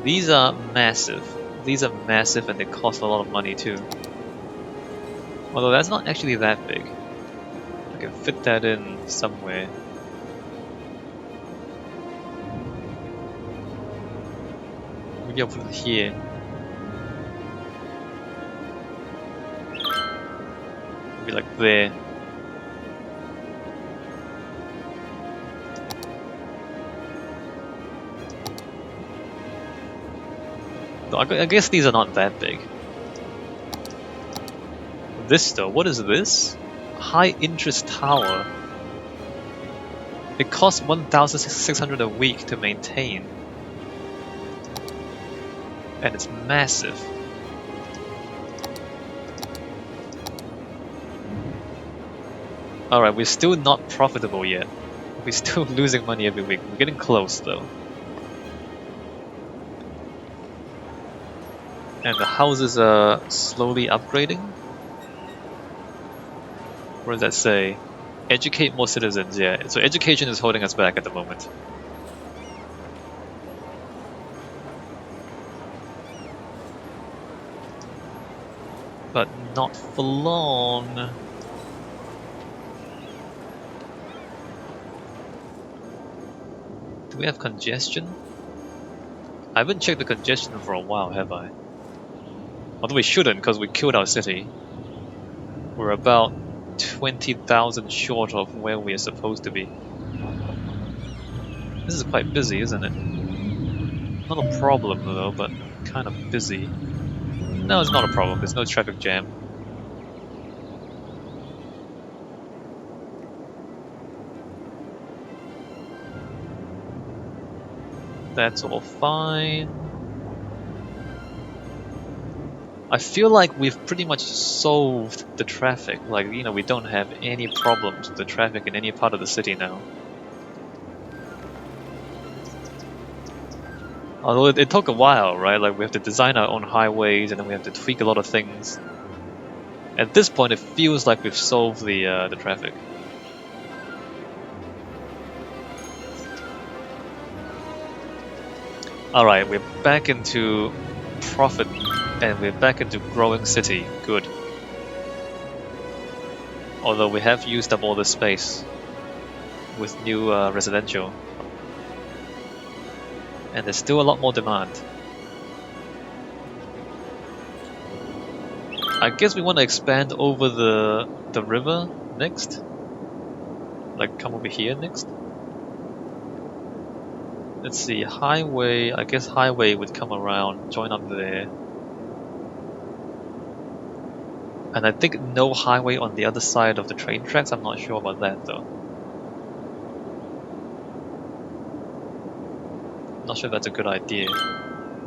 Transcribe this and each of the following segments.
These are massive. These are massive and they cost a lot of money too. Although that's not actually that big. I can fit that in somewhere. Maybe I'll put it here. Maybe like there. No, I guess these are not that big. This though, what is this? High interest tower. It costs 1,600 a week to maintain. And it's massive. Alright, we're still not profitable yet. We're still losing money every week. We're getting close though. And the houses are slowly upgrading. What does that say? Educate more citizens, yeah. So education is holding us back at the moment. But not for long. Do we have congestion? I haven't checked the congestion for a while, have I? Although we shouldn't, because we killed our city. We're about 20,000 short of where we are supposed to be. This is quite busy, isn't it? Not a problem though, but kind of busy. No, it's not a problem. There's no traffic jam. That's all fine. I feel like we've pretty much solved the traffic. Like, you know, we don't have any problems with the traffic in any part of the city now. Although it took a while, right? Like, we have to design our own highways and then we have to tweak a lot of things. At this point, it feels like we've solved the traffic. Alright, we're back into profit and we're back into growing city. Good. Although we have used up all the space with new residential. And there's still a lot more demand. I guess we want to expand over the river next. Like come over here next. Let's see, highway, I guess highway would come around, join up there. And I think no highway on the other side of the train tracks, I'm not sure about that though. Not sure if that's a good idea.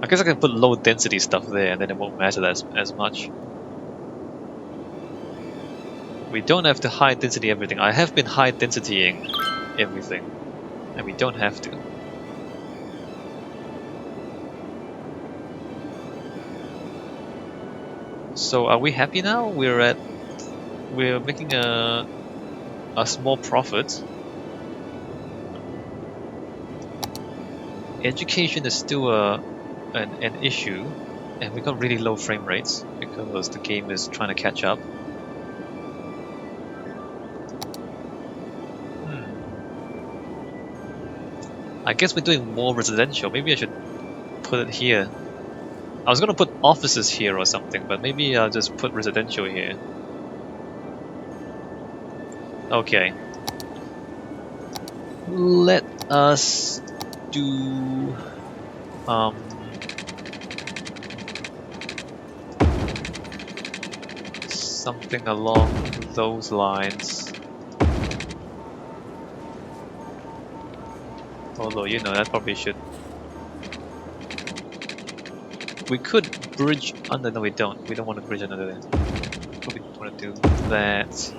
I guess I can put low density stuff there and then it won't matter as much. We don't have to high density everything. I have been high densitying everything. And we don't have to. So are we happy now? We're making a small profit. Education is still an issue, and we got really low frame rates because the game is trying to catch up. I guess we're doing more residential. Maybe I should put it here. I was gonna put offices here or something, but maybe I'll just put residential here. Okay. Let us do something along those lines. Although, you know, that probably should... We could bridge under... No, we don't. We don't want to bridge under there. Probably want to do that.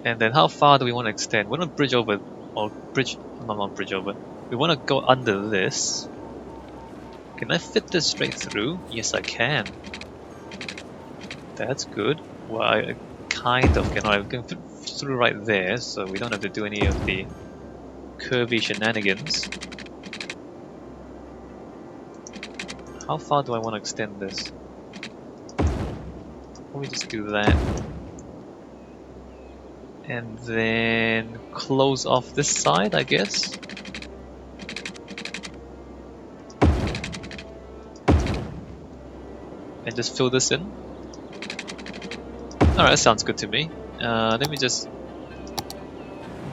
And then how far do we want to extend? We want to bridge over... Or bridge... No, not bridge over. We want to go under this. Can I fit this straight through? Yes, I can. That's good. Well, I kind of can. I can fit through right there, so we don't have to do any of the curvy shenanigans. How far do I want to extend this? Let me just do that. And then close off this side, I guess. And just fill this in. Alright, that sounds good to me. Let me just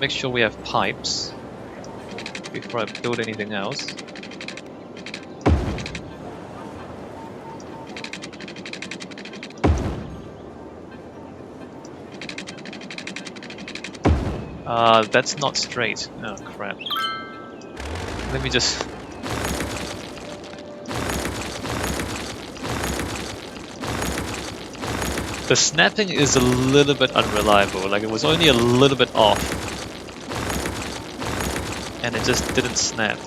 make sure we have pipes before I build anything else. That's not straight. Oh crap. Let me just... The snapping is a little bit unreliable, like it was only a little bit off. And it just didn't snap.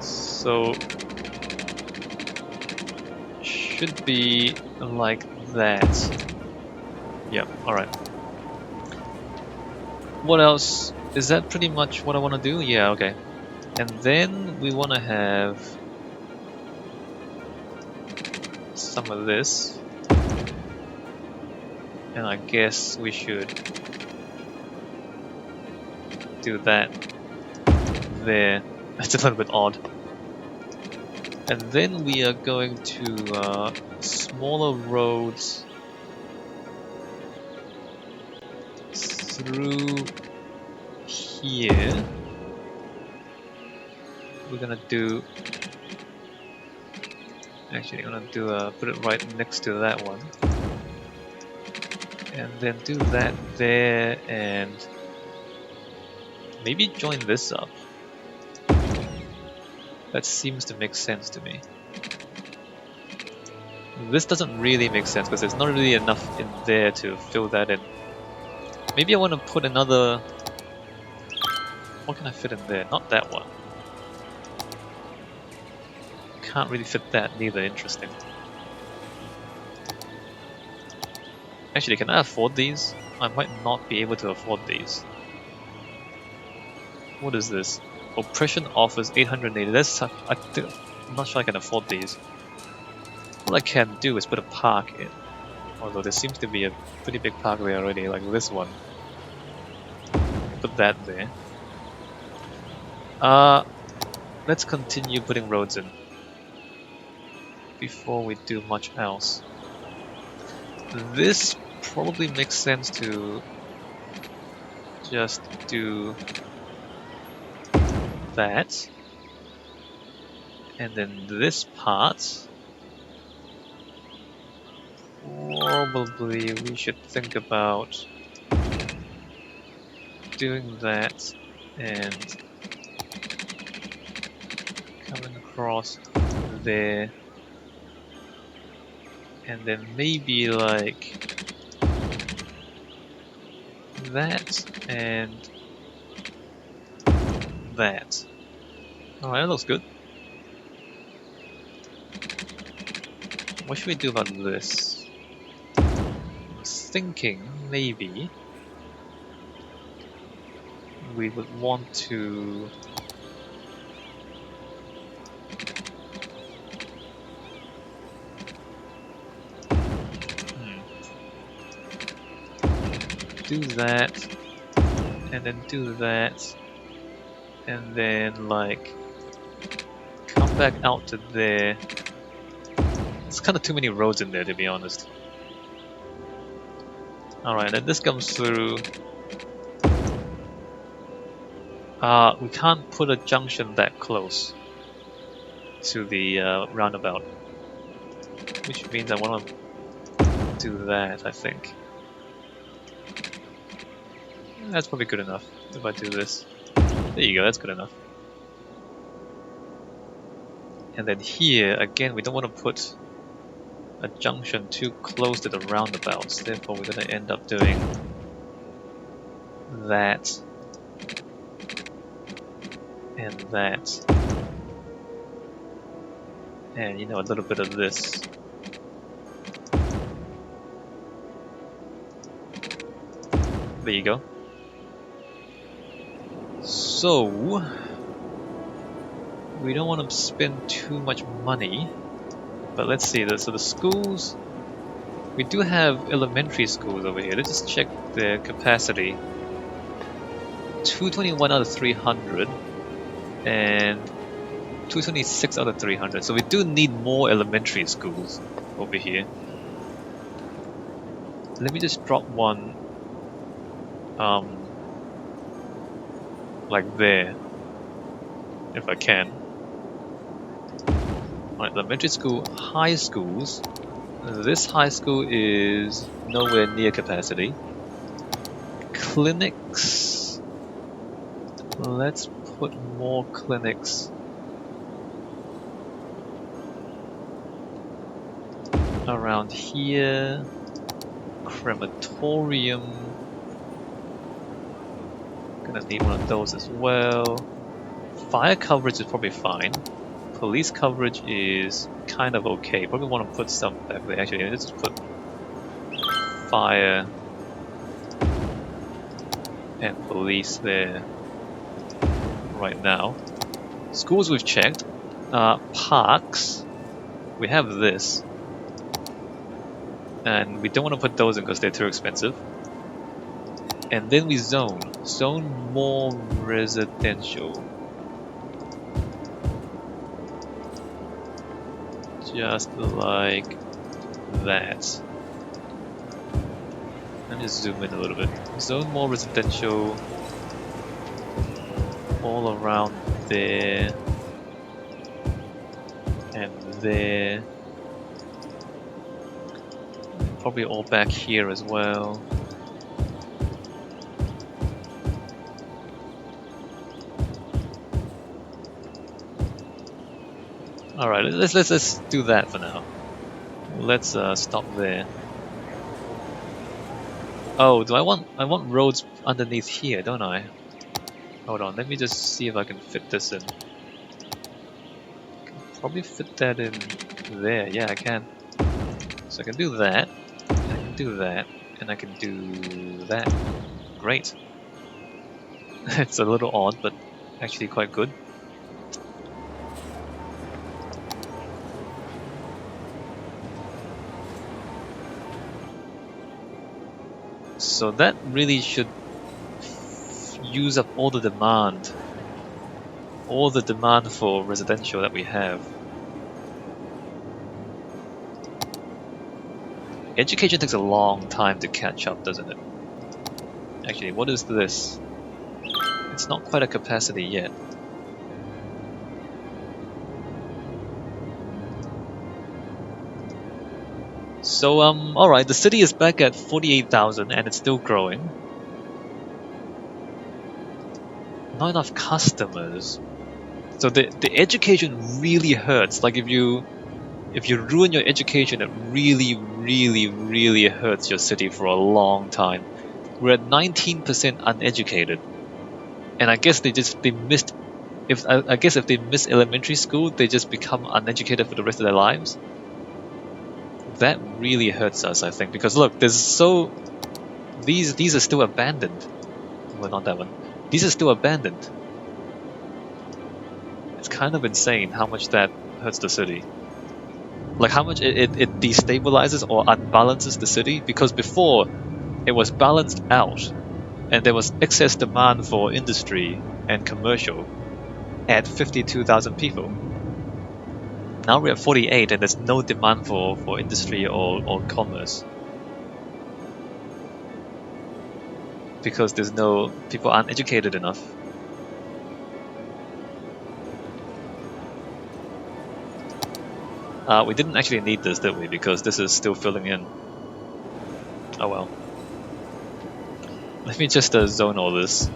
So... should be like that. Yeah, alright. What else? Is that pretty much what I want to do? Yeah, okay. And then we want to have some of this. And I guess we should do that there. That's a little bit odd. And then we are going to smaller roads through here. We're gonna do... Actually, I'm gonna do put it right next to that one. And then do that there and maybe join this up. That seems to make sense to me. This doesn't really make sense because there's not really enough in there to fill that in. Maybe I want to put another... What can I fit in there? Not that one. Can't really fit that neither, interesting. Actually, can I afford these? I might not be able to afford these. What is this? Oppression offers 880. That's... I'm not sure I can afford these. All I can do is put a park in. Although there seems to be a pretty big park there already, like this one. Put that there. Let's continue putting roads in before we do much else. This probably makes sense to just do that. And then this part, probably we should think about doing that and coming across there, and then maybe like that and that. Alright, that looks good. What should we do about this? I was thinking maybe we would want to do that and then do that and then like come back out to there. It's kind of too many roads in there, to be honest. Alright, then this comes through. We can't put a junction that close to the roundabout, which means I want to do that, I think. That's probably good enough if I do this. There you go, that's good enough. And then here, again, we don't want to put a junction too close to the roundabouts, therefore we're going to end up doing that and that. And, you know, a little bit of this. There you go. So, we don't want to spend too much money. But let's see, so the schools, we do have elementary schools over here. Let's just check their capacity. 221 out of 300 and 226 out of 300. So we do need more elementary schools over here. Let me just drop one like there, if I can. Alright, elementary school, high schools. This high school is nowhere near capacity. Clinics. Let's put more clinics around here. Crematorium. Gonna need one of those as well. Fire coverage is probably fine. Police coverage is kind of okay. Probably want to put some back there. Actually, let's just put fire and police there right now. Schools we've checked. Parks. We have this. And we don't want to put those in because they're too expensive. And then we zone more residential. Just like that. Let me zoom in a little bit. Zone more residential all around there and there. Probably all back here as well. Alright, let's do that for now. Let's stop there. Oh, I want roads underneath here, don't I? Hold on, let me just see if I can fit this in. Can probably fit that in there. Yeah, I can. So I can do that, and I can do that, and I can do that. Great. It's a little odd, but actually quite good. So that really should use up all the demand for residential that we have. Education takes a long time to catch up, doesn't it? Actually, what is this? It's not quite a capacity yet. So, alright, the city is back at 48,000 and it's still growing. Not enough customers. So the education really hurts. Like if you ruin your education, it really hurts your city for a long time. We're at 19% uneducated. And I guess they missed, I guess if they miss elementary school, they just become uneducated for the rest of their lives. That really hurts us, I think, because look, these are still abandoned. Well, not that one. These are still abandoned. It's kind of insane how much that hurts the city. Like how much it destabilizes or unbalances the city, because before it was balanced out and there was excess demand for industry and commercial at 52,000 people. Now we're at 48 and there's no demand for industry or commerce. Because people aren't educated enough. We didn't actually need this, did we? Because this is still filling in. Oh well. Let me just zone all this.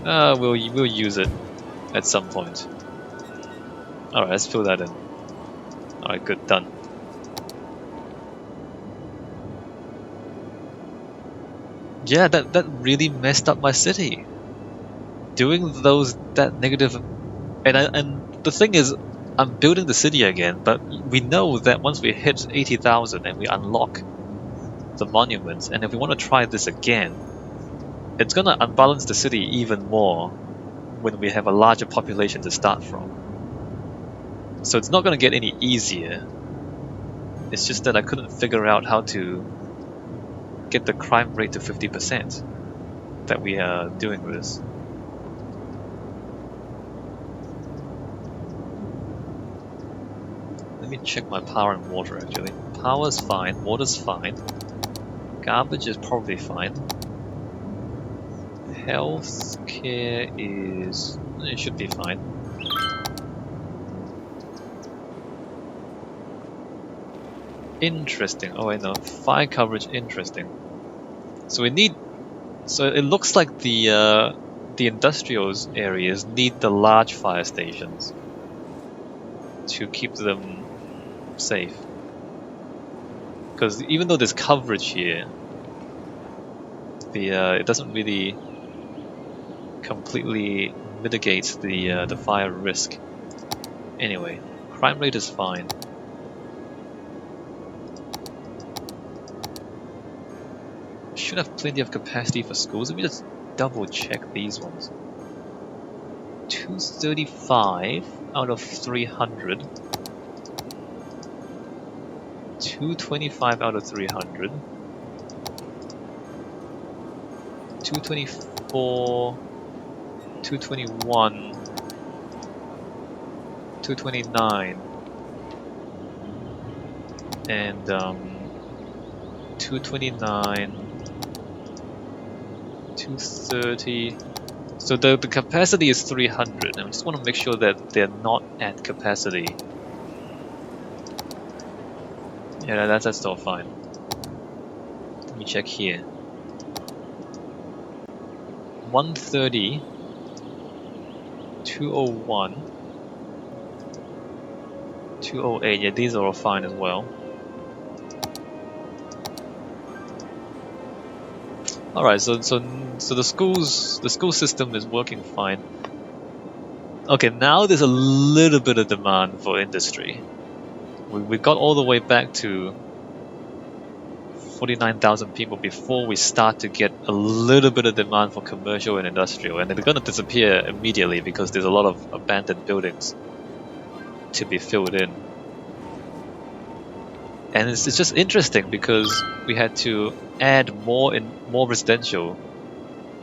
We'll use it at some point. Alright, let's fill that in. Alright, good, done. Yeah, that really messed up my city. Doing that negative, and the thing is, I'm building the city again, but we know that once we hit 80,000 and we unlock the monuments, and if we want to try this again, it's gonna unbalance the city even more when we have a larger population to start from. So it's not gonna get any easier. It's just that I couldn't figure out how to get the crime rate to 50% that we are doing this. Let me check my power and water actually. Power's fine, water's fine. Garbage is probably fine. Healthcare is... it should be fine. Interesting. Oh, I know. Fire coverage, interesting. So we need... so it looks like the industrial areas need the large fire stations to keep them safe. Because even though there's coverage here, it doesn't really completely mitigate the fire risk. Anyway, crime rate is fine. Should have plenty of capacity for schools. Let me just double check these ones. 235 out of 300. 225 out of 300. 224. 221. 229. And 229. 230. So the capacity is 300. I just want to make sure that they're not at capacity. Yeah, that's still fine. Let me check here. 130, 201, 208. Yeah, these are all fine as well. All right, so the school system is working fine. Okay, now there's a little bit of demand for industry. We got all the way back to 49,000 people before we start to get a little bit of demand for commercial and industrial, and they're going to disappear immediately because there's a lot of abandoned buildings to be filled in. And it's just interesting because we had to add more residential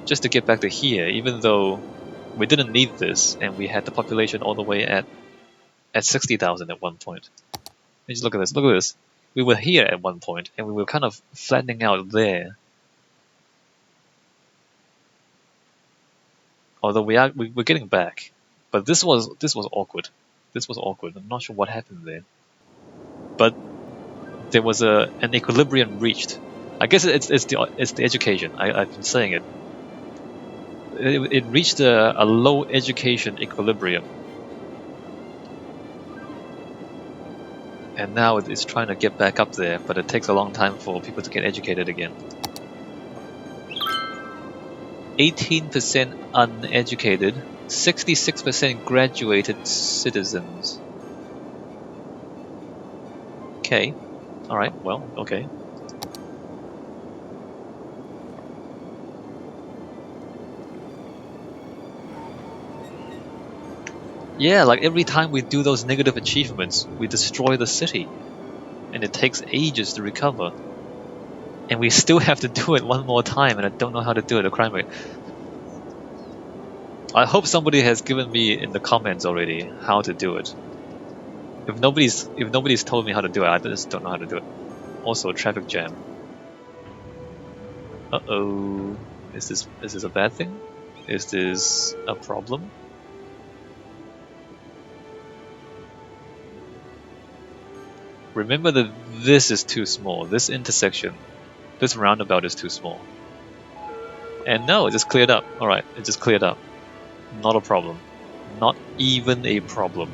just to get back to here, even though we didn't need this and we had the population all the way at 60,000 at one point. Just look at this, look at this. We were here at one point and we were kind of flattening out there. Although we're getting back. But this was awkward. This was awkward. I'm not sure what happened there. But there was an equilibrium reached. I guess it's the education. I've been saying it. It reached a low education equilibrium, and now it's trying to get back up there, but it takes a long time for people to get educated again. 18% uneducated, 66% graduated citizens. Okay. Alright, well, okay. Yeah, like every time we do those negative achievements, we destroy the city. And it takes ages to recover. And we still have to do it one more time, and I don't know how to do it, the crime rate. I hope somebody has given me in the comments already how to do it. If nobody's told me how to do it, I just don't know how to do it. Also, traffic jam. Uh-oh. Is this a bad thing? Is this a problem? Remember that this is too small. This intersection, this roundabout is too small. And no, it just cleared up. Alright, it just cleared up. Not a problem. Not even a problem.